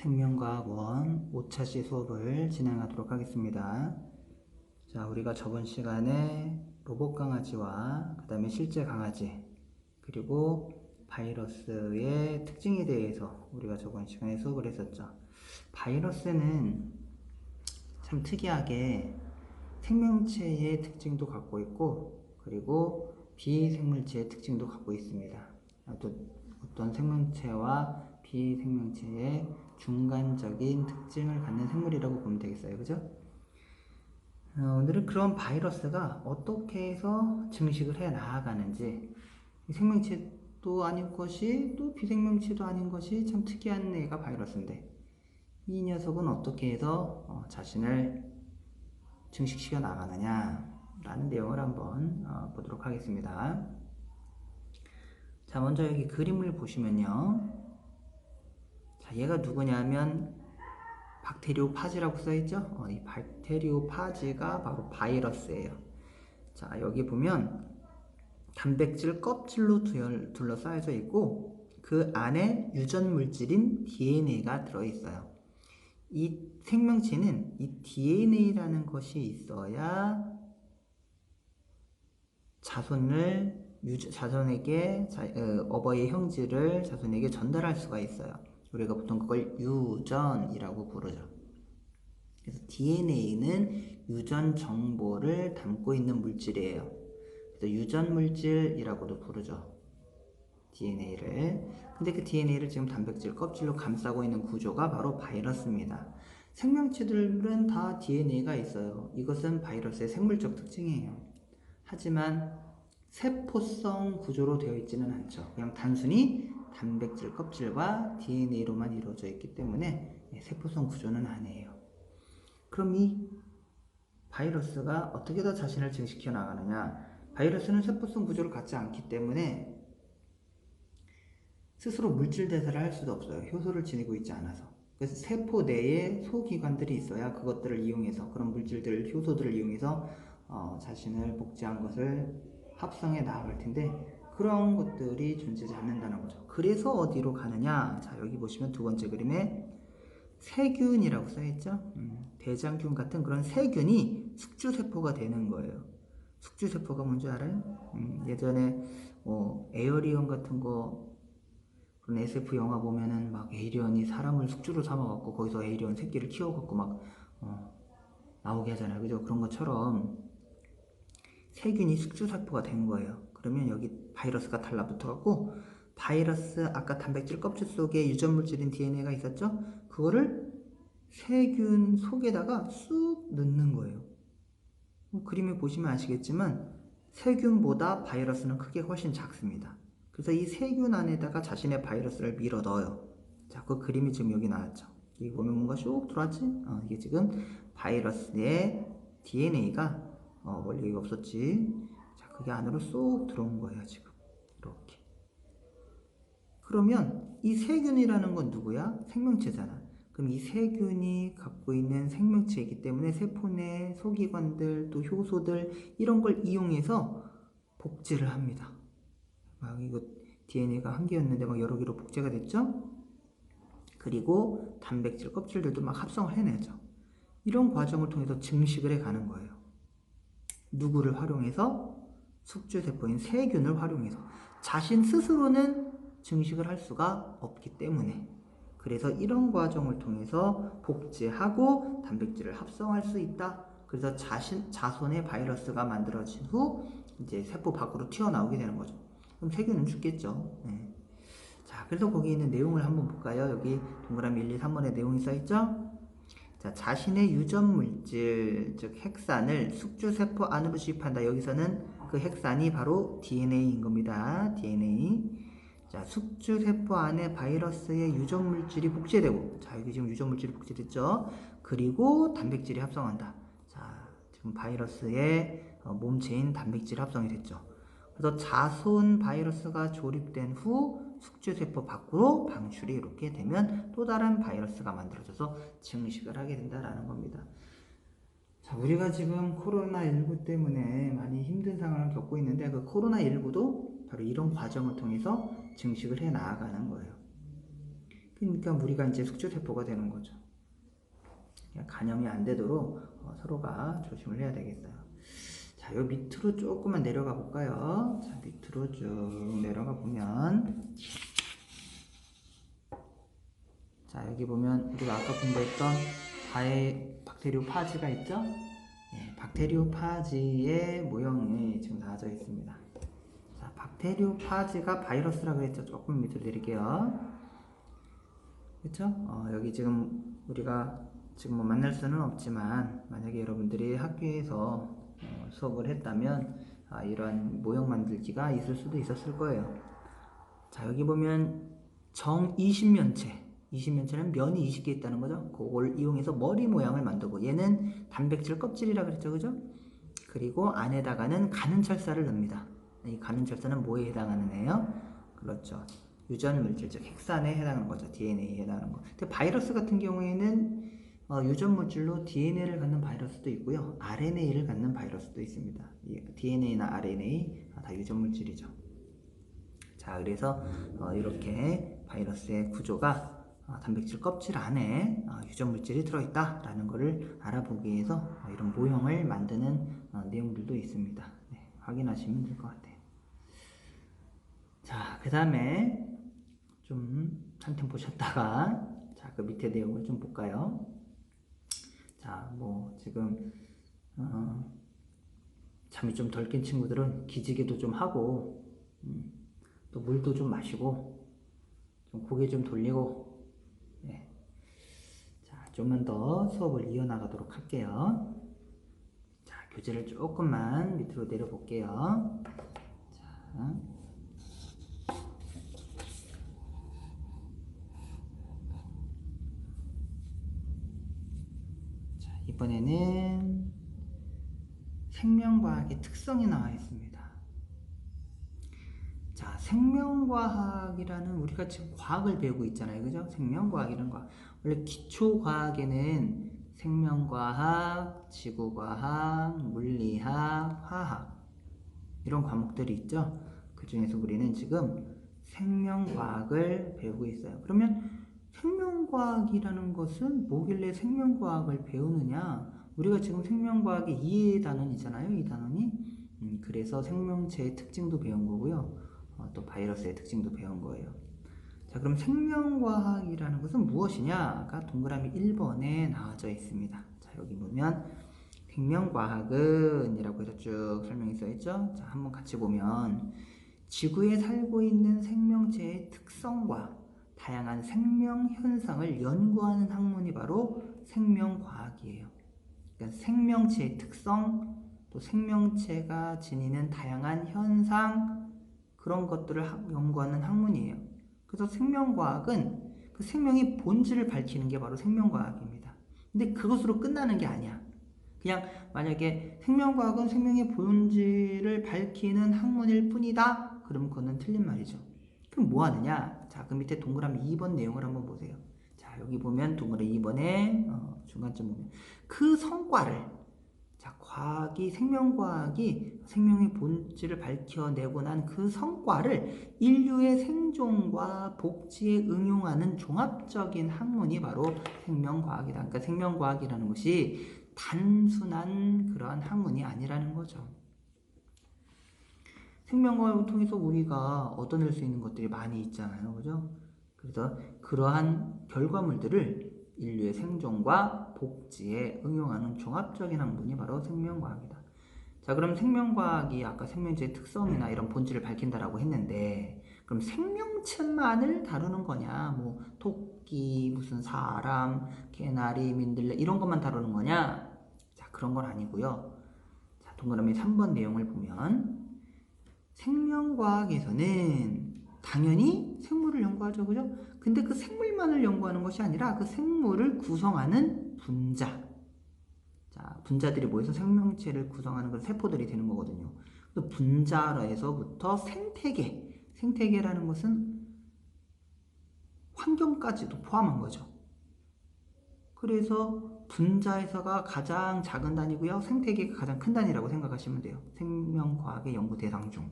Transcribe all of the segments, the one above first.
생명과학 5차시 수업을 진행하도록 하겠습니다. 자, 우리가 저번 시간에 로봇 강아지와 그 다음에 실제 강아지 그리고 바이러스의 특징에 대해서 우리가 저번 시간에 수업을 했었죠. 바이러스는 참 특이하게 생명체의 특징도 갖고 있고 그리고 비생물체의 특징도 갖고 있습니다. 또 어떤 생명체와 비생명체의 중간적인 특징을 갖는 생물이라고 보면 되겠어요. 그죠? 오늘은 그런 바이러스가 어떻게 해서 증식을 해 나아가는지, 생명체도 아닌 것이 또 비생명체도 아닌 것이 참 특이한 애가 바이러스인데, 이 녀석은 어떻게 해서 자신을 증식시켜 나가느냐 라는 내용을 한번 보도록 하겠습니다. 자, 먼저 여기 그림을 보시면요, 자, 얘가 누구냐면 박테리오파지라고 써있죠? 이 박테리오파지가 바로 바이러스예요. 자, 여기 보면 단백질 껍질로 둘러싸여져 있고 그 안에 유전 물질인 DNA가 들어있어요. 이 생명체는 이 DNA라는 것이 있어야 자손에게 어버이의 형질을 자손에게 전달할 수가 있어요. 우리가 보통 그걸 유전이라고 부르죠. 그래서 DNA는 유전 정보를 담고 있는 물질이에요. 그래서 유전 물질이라고도 부르죠. DNA를. 근데 그 DNA를 지금 단백질 껍질로 감싸고 있는 구조가 바로 바이러스입니다. 생명체들은 다 DNA가 있어요. 이것은 바이러스의 생물적 특징이에요. 하지만 세포성 구조로 되어 있지는 않죠. 그냥 단순히 단백질 껍질과 DNA로만 이루어져 있기 때문에 세포성 구조는 아니에요. 그럼 이 바이러스가 어떻게 더 자신을 증식시켜 나가느냐? 바이러스는 세포성 구조를 갖지 않기 때문에 스스로 물질 대사를 할 수도 없어요. 효소를 지니고 있지 않아서. 그래서 세포 내에 소기관들이 있어야 그것들을 이용해서, 그런 물질들, 효소들을 이용해서 자신을 복제한 것을 합성해 나아갈 텐데, 그런 것들이 존재하지 않는다는 거죠. 그래서 어디로 가느냐? 자, 여기 보시면 두 번째 그림에 세균이라고 써있죠? 대장균 같은 그런 세균이 숙주세포가 되는 거예요. 숙주세포가 뭔지 알아요? 예전에 에어리언 같은 거, 그런 SF 영화 보면은 막 에이리언이 사람을 숙주로 삼아갖고 거기서 에이리언 새끼를 키워갖고 막 나오게 하잖아요. 그죠? 그런 것처럼 세균이 숙주세포가 된 거예요. 그러면 여기 바이러스가 달라붙어갖고, 바이러스 아까 단백질 껍질 속에 유전물질인 DNA가 있었죠? 그거를 세균 속에다가 쑥 넣는 거예요. 그림에 보시면 아시겠지만 세균보다 바이러스는 크게 훨씬 작습니다. 그래서 이 세균 안에다가 자신의 바이러스를 밀어 넣어요. 자, 그 그림이 지금 여기 나왔죠. 여기 보면 뭔가 쑥 들어왔지? 이게 지금 바이러스의 DNA가 원래 여기 없었지. 자, 그게 안으로 쏙 들어온 거예요, 지금. 이렇게. 그러면 이 세균이라는 건 누구야? 생명체잖아. 그럼 이 세균이 갖고 있는 생명체이기 때문에 세포 내 소기관들, 또 효소들, 이런 걸 이용해서 복제를 합니다. 막 이거 DNA가 한 개였는데 막 여러 개로 복제가 됐죠? 그리고 단백질 껍질들도 막 합성을 해내죠. 이런 과정을 통해서 증식을 해 가는 거예요. 누구를 활용해서? 숙주세포인 세균을 활용해서. 자신 스스로는 증식을 할 수가 없기 때문에. 그래서 이런 과정을 통해서 복제하고 단백질을 합성할 수 있다. 그래서 자손의 바이러스가 만들어진 후 이제 세포 밖으로 튀어나오게 되는 거죠. 그럼 세균은 죽겠죠. 네. 자, 그래서 거기 있는 내용을 한번 볼까요? 여기 동그라미 1, 2, 3번에 내용이 써있죠? 자, 자신의 유전 물질, 즉 핵산을 숙주세포 안으로 주입한다. 여기서는 그 핵산이 바로 DNA인 겁니다. DNA. 자, 숙주세포 안에 바이러스의 유전 물질이 복제되고, 자, 여기 지금 유전 물질이 복제됐죠? 그리고 단백질이 합성한다. 자, 지금 바이러스의 몸체인 단백질 합성이 됐죠. 그래서 자손 바이러스가 조립된 후 숙주세포 밖으로 방출이 이렇게 되면 또 다른 바이러스가 만들어져서 증식을 하게 된다라는 겁니다. 자, 우리가 지금 코로나19 때문에 많이 힘든 상황을 겪고 있는데, 그 코로나19도 바로 이런 과정을 통해서 증식을 해 나아가는 거예요. 그러니까 우리가 이제 숙주세포가 되는 거죠. 간염이 안 되도록 서로가 조심을 해야 되겠어요. 자, 요 밑으로 조금만 내려가 볼까요? 자, 밑으로 쭉 내려가 보면, 자, 여기 보면 우리가 아까 공부했던 박테리오파지가 있죠? 네, 박테리오파지의 모형이 지금 나와져 있습니다. 자, 박테리오파지가 바이러스라고 했죠? 조금 밑으로 내릴게요. 그렇죠? 여기 지금 우리가 지금 뭐 만날 수는 없지만, 만약에 여러분들이 학교에서 수업을 했다면 이러한 모형 만들기가 있을 수도 있었을 거예요. 자, 여기 보면 정 20면체는 면이 20개 있다는 거죠. 그걸 이용해서 머리 모양을 만들고, 얘는 단백질 껍질이라 그랬죠, 그죠? 그리고 안에다가는 가는 철사를 넣습니다. 이 가는 철사는 뭐에 해당하는 애요? 그렇죠, 유전 물질, 즉 핵산에 해당하는 거죠. DNA에 해당하는 거. 근데 바이러스 같은 경우에는 유전 물질로 DNA를 갖는 바이러스도 있고요, RNA를 갖는 바이러스도 있습니다. DNA나 RNA 다 유전 물질이죠. 자, 그래서 이렇게 바이러스의 구조가 단백질 껍질 안에 유전 물질이 들어있다라는 것을 알아보기 위해서 이런 모형을 만드는 내용들도 있습니다. 네, 확인하시면 될 것 같아요. 자, 그 다음에 좀 한템 보셨다가, 자, 그 밑에 내용을 좀 볼까요? 자, 뭐 지금 잠이 좀 덜 깬 친구들은 기지개도 좀 하고, 또 물도 좀 마시고, 좀 고개 좀 돌리고, 네. 자, 좀만 더 수업을 이어나가도록 할게요. 자, 교재를 조금만 밑으로 내려볼게요. 자, 이번에는 생명과학의 특성이 나와 있습니다. 자, 생명과학이라는, 우리가 지금 과학을 배우고 있잖아요, 그죠? 생명과학이라는 과학. 원래 기초과학에는 생명과학, 지구과학, 물리학, 화학 이런 과목들이 있죠. 그 중에서 우리는 지금 생명과학을 배우고 있어요. 그러면 생명과학이라는 것은 뭐길래 생명과학을 배우느냐? 우리가 지금 생명과학의 2의 단원이잖아요, 이 단원이. 그래서 생명체의 특징도 배운 거고요, 또 바이러스의 특징도 배운 거예요. 자, 그럼 생명과학이라는 것은 무엇이냐가 동그라미 1번에 나와져 있습니다. 자, 여기 보면 생명과학은 이라고 해서 쭉 설명이 써 있죠. 자, 한번 같이 보면 지구에 살고 있는 생명체의 특성과 다양한 생명 현상을 연구하는 학문이 바로 생명과학이에요. 그러니까 생명체의 특성, 또 생명체가 지니는 다양한 현상, 그런 것들을 연구하는 학문이에요. 그래서 생명과학은 그 생명의 본질을 밝히는 게 바로 생명과학입니다. 근데 그것으로 끝나는 게 아니야. 그냥 만약에 생명과학은 생명의 본질을 밝히는 학문일 뿐이다, 그러면 그거는 틀린 말이죠. 그럼 뭐 하느냐? 자, 그 밑에 동그라미 2번 내용을 한번 보세요. 자, 여기 보면 동그라미 2번에 중간쯤 보면 그 성과를, 자, 생명과학이 생명의 본질을 밝혀내고 난 그 성과를 인류의 생존과 복지에 응용하는 종합적인 학문이 바로 생명과학이다. 그러니까 생명과학이라는 것이 단순한 그러한 학문이 아니라는 거죠. 생명과학을 통해서 우리가 얻어낼 수 있는 것들이 많이 있잖아요, 그죠? 그래서 그러한 결과물들을 인류의 생존과 복지에 응용하는 종합적인 학문이 바로 생명과학이다. 자, 그럼 생명과학이 아까 생명체의 특성이나 이런 본질을 밝힌다라고 했는데, 그럼 생명체만을 다루는 거냐? 뭐 토끼, 무슨 사람, 개나리, 민들레 이런 것만 다루는 거냐? 자, 그런 건 아니고요. 자, 동그라미 3번 내용을 보면 생명과학에서는 당연히 생물을 연구하죠, 그죠? 근데 그 생물만을 연구하는 것이 아니라 그 생물을 구성하는 분자, 자, 분자들이 모여서 생명체를 구성하는 그 세포들이 되는 거거든요. 그 분자에서부터 생태계라는 것은 환경까지도 포함한 거죠. 그래서 분자에서가 가장 작은 단위고요, 생태계가 가장 큰 단위라고 생각하시면 돼요. 생명과학의 연구 대상 중.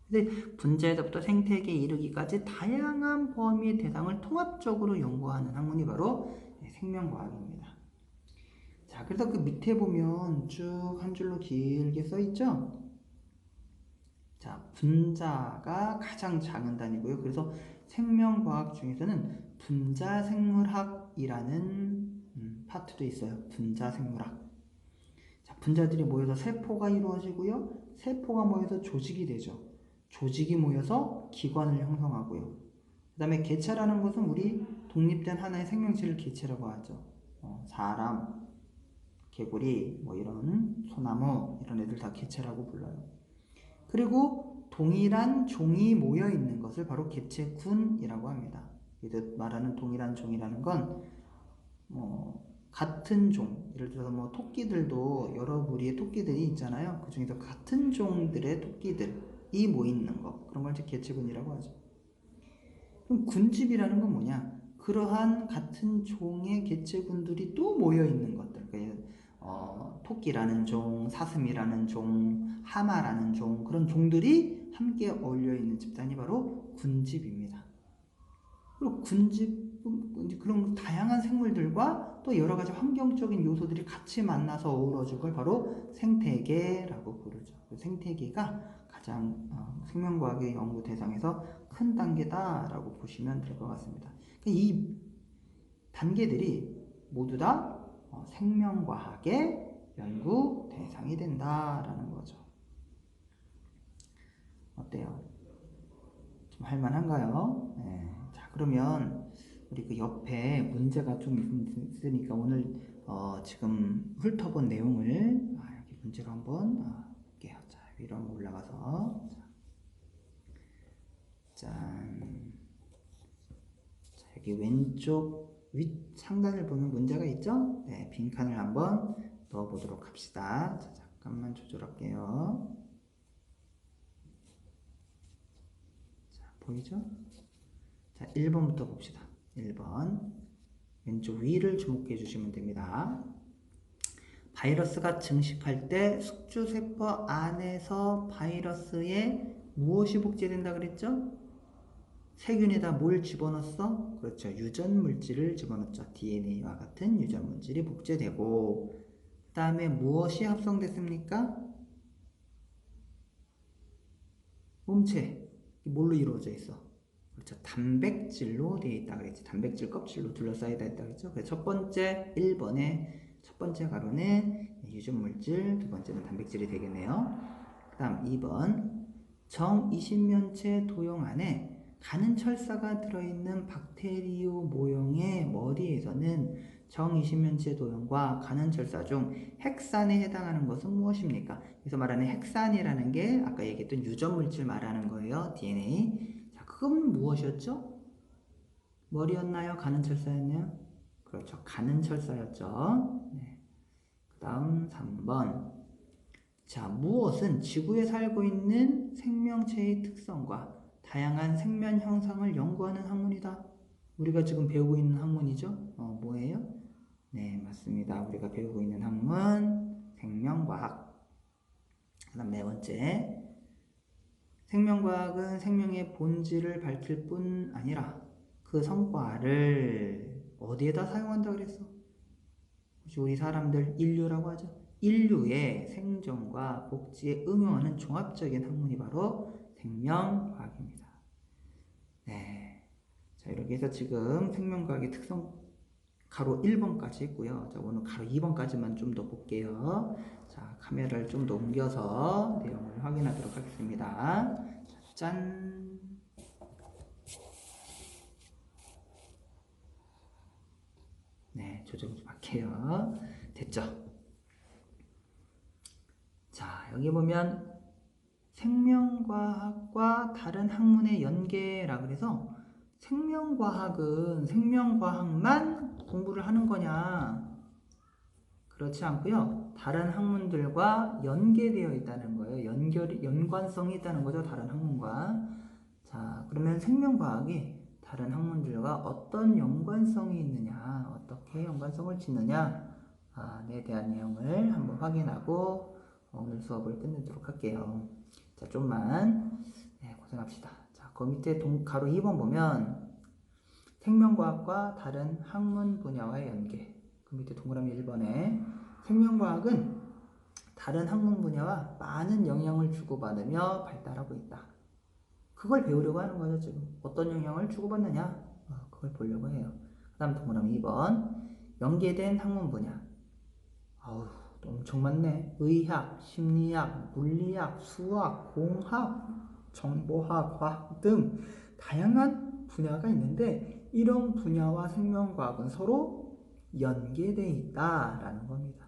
그래서 분자에서부터 생태계에 이르기까지 다양한 범위의 대상을 통합적으로 연구하는 학문이 바로 생명과학입니다. 자, 그래서 그 밑에 보면 쭉 한 줄로 길게 써 있죠? 자, 분자가 가장 작은 단위고요. 그래서 생명과학 중에서는 분자생물학이라는 파트도 있어요. 분자생물학. 자, 분자들이 모여서 세포가 이루어지고요. 세포가 모여서 조직이 되죠. 조직이 모여서 기관을 형성하고요. 그 다음에 개체라는 것은 우리 독립된 하나의 생명체를 개체라고 하죠. 사람, 개구리, 뭐 이런 소나무 이런 애들 다 개체라고 불러요. 그리고 동일한 종이 모여 있는 것을 바로 개체군이라고 합니다. 말하는 동일한 종이라는 건 같은 종, 예를 들어서 뭐 토끼들도 여러 무리의 토끼들이 있잖아요. 그 중에서 같은 종들의 토끼들이 모이는 거, 그런 걸 이제 개체군이라고 하죠. 그럼 군집이라는 건 뭐냐? 그러한 같은 종의 개체군들이 또 모여 있는 것들. 그러니까 토끼라는 종, 사슴이라는 종, 하마라는 종, 그런 종들이 함께 어울려 있는 집단이 바로 군집입니다. 그리고 군집, 그런 다양한 생물들과 또 여러 가지 환경적인 요소들이 같이 만나서 어우러질 걸 바로 생태계라고 부르죠. 생태계가 가장 생명과학의 연구 대상에서 큰 단계다라고 보시면 될 것 같습니다. 이 단계들이 모두 다 생명과학의 연구 대상이 된다라는 거죠. 어때요? 좀 할만한가요? 네. 자, 그러면 우리 그 옆에 문제가 좀 있으니까 오늘 지금 훑어본 내용을 여기 문제로 한번 볼게요. 자, 위로 한번 올라가서 짠. 자, 여기 왼쪽 윗 상단을 보면 문제가 있죠? 네, 빈칸을 한번 넣어보도록 합시다. 자, 잠깐만 조절할게요. 자, 보이죠? 자, 1번부터 봅시다. 1번. 왼쪽 위를 주목해 주시면 됩니다. 바이러스가 증식할 때 숙주세포 안에서 바이러스에 무엇이 복제된다 그랬죠? 세균에다 뭘 집어넣었어? 그렇죠. 유전물질을 집어넣었죠. DNA와 같은 유전물질이 복제되고, 그 다음에 무엇이 합성됐습니까? 몸체. 뭘로 이루어져 있어? 그렇죠. 단백질로 되어 있다 그랬지. 단백질 껍질로 둘러싸여 있다 그랬죠. 그래서 첫 번째 1번의 첫 번째 가로는 유전물질, 두 번째는 단백질이 되겠네요. 그 다음 2번 정20면체 도형 안에 가는 철사가 들어있는 박테리오 모형의 머리에서는 정20면체 도형과 가는 철사 중 핵산에 해당하는 것은 무엇입니까? 그래서 말하는 핵산이라는 게 아까 얘기했던 유전물질 말하는 거예요. DNA. 자, 그건 무엇이었죠? 머리였나요? 가는 철사였나요? 그렇죠. 가는 철사였죠. 네. 그 다음 3번. 자, 무엇은 지구에 살고 있는 생명체의 특성과 다양한 생명 형상을 연구하는 학문이다. 우리가 지금 배우고 있는 학문이죠. 뭐예요? 네, 맞습니다. 우리가 배우고 있는 학문 생명과학. 그 다음 네 번째, 생명과학은 생명의 본질을 밝힐 뿐 아니라 그 성과를 어디에다 사용한다 그랬어? 혹시 우리 사람들 인류라고 하죠? 인류의 생존과 복지에 응용하는 종합적인 학문이 바로 생명과학입니다. 네. 자, 이렇게 해서 지금 생명과학의 특성 가로 1번까지 했고요. 자, 오늘 가로 2번까지만 좀 더 볼게요. 자, 카메라를 좀 더 옮겨서 내용을 확인하도록 하겠습니다. 자, 짠! 네, 조정 좀 할게요. 됐죠? 자, 여기 보면 생명과학과 다른 학문의 연계라 그래서 생명과학은 생명과학만 공부를 하는 거냐? 그렇지 않고요. 다른 학문들과 연계되어 있다는 거예요. 연관성이 있다는 거죠. 다른 학문과. 자, 그러면 생명과학이 다른 학문들과 어떤 연관성이 있느냐, 어떻게 연관성을 짓느냐에 대한 내용을 한번 확인하고 오늘 수업을 끝내도록 할게요. 자, 좀만 고생합시다. 자, 그 밑에 가로 2번 보면 생명과학과 다른 학문 분야와의 연계. 그 밑에 동그라미 1번에 생명과학은 다른 학문 분야와 많은 영향을 주고받으며 발달하고 있다. 그걸 배우려고 하는 거죠, 지금. 어떤 영향을 주고받느냐? 그걸 보려고 해요. 그 다음 동그라미 2번. 연계된 학문 분야. 아우, 엄청 많네. 의학, 심리학, 물리학, 수학, 공학, 정보학, 과학 등 다양한 분야가 있는데 이런 분야와 생명과학은 서로 연계되어 있다라는 겁니다.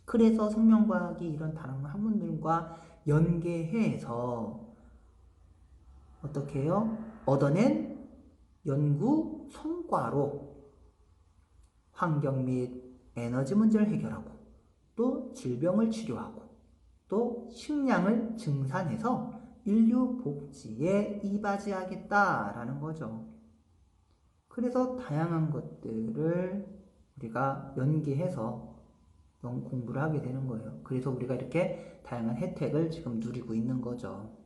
그래서 생명과학이 이런 다른 학문들과 연계해서 어떻게 해요? 얻어낸 연구 성과로 환경 및 에너지 문제를 해결하고 또 질병을 치료하고 또 식량을 증산해서 인류 복지에 이바지하겠다라는 거죠. 그래서 다양한 것들을 우리가 연계해서 공부를 하게 되는 거예요. 그래서 우리가 이렇게 다양한 혜택을 지금 누리고 있는 거죠.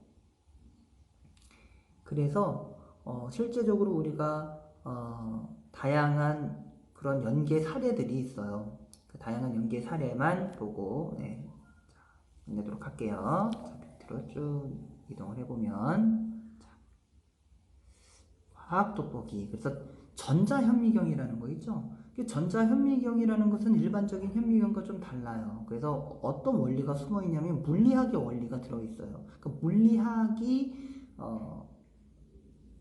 그래서 실제적으로 우리가 다양한 그런 연계 사례들이 있어요. 그 다양한 연계 사례만 보고 끝내도록 할게요. 자, 밑으로 쭉 이동을 해보면 화학 돋보기. 그래서 전자현미경이라는 거 있죠. 전자현미경이라는 것은 일반적인 현미경과 좀 달라요. 그래서 어떤 원리가 숨어 있냐면 물리학의 원리가 들어있어요. 그 물리학이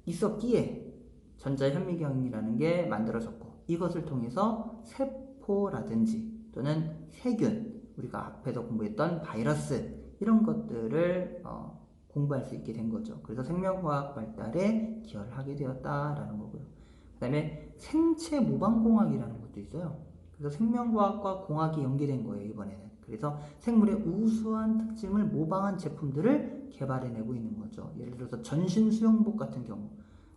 있었기에 전자현미경이라는 게 만들어졌고 이것을 통해서 세포라든지 또는 세균, 우리가 앞에서 공부했던 바이러스 이런 것들을 공부할 수 있게 된 거죠. 그래서 생명과학 발달에 기여를 하게 되었다라는 거고요. 그 다음에 생체 모방공학이라는 것도 있어요. 그래서 생명과학과 공학이 연계된 거예요, 이번에는. 그래서 생물의 우수한 특징을 모방한 제품들을 개발해내고 있는 거죠. 예를 들어서 전신 수영복 같은 경우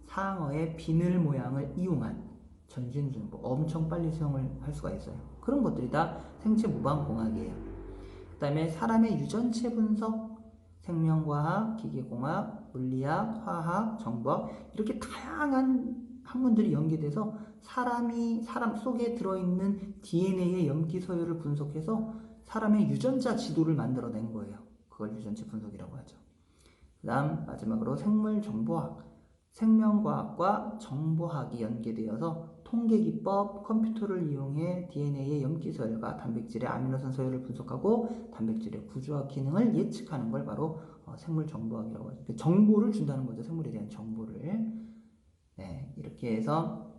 상어의 비늘 모양을 이용한 전신 수영복, 엄청 빨리 수영을 할 수가 있어요. 그런 것들이 다 생체 모방 공학이에요. 그 다음에 사람의 유전체 분석, 생명과학, 기계공학, 물리학, 화학, 정보학 이렇게 다양한 학문들이 연계돼서 사람 속에 들어있는 DNA의 염기 서열을 분석해서 사람의 유전자 지도를 만들어낸 거예요. 그걸 유전체 분석이라고 하죠. 그 다음 마지막으로 생물정보학, 생명과학과 정보학이 연계되어서 통계기법, 컴퓨터를 이용해 DNA의 염기서열과 단백질의 아미노산 서열을 분석하고 단백질의 구조화 기능을 예측하는 걸 바로 생물정보학이라고 하죠. 정보를 준다는 거죠. 생물에 대한 정보를. 네, 이렇게 해서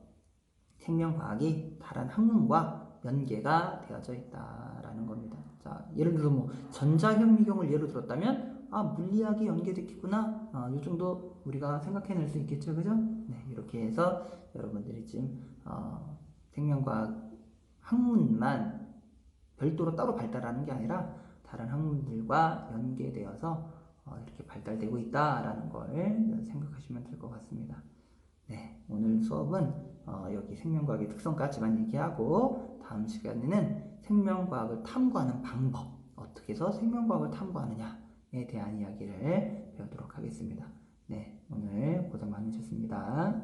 생명과학이 다른 학문과 연계가 되어져 있다라는 겁니다. 자, 예를 들어서 뭐 전자현미경을 예로 들었다면 물리학이 연계됐겠구나. 이 정도 우리가 생각해낼 수 있겠죠, 그죠? 네, 이렇게 해서 여러분들이 지금 생명과학 학문만 별도로 따로 발달하는 게 아니라 다른 학문들과 연계되어서 이렇게 발달되고 있다라는 걸 생각하시면 될 것 같습니다. 네, 오늘 수업은 여기 생명과학의 특성까지만 얘기하고 다음 시간에는 생명과학을 탐구하는 방법, 어떻게 해서 생명과학을 탐구하느냐에 대한 이야기를 배우도록 하겠습니다. 네, 오늘 고생 많으셨습니다.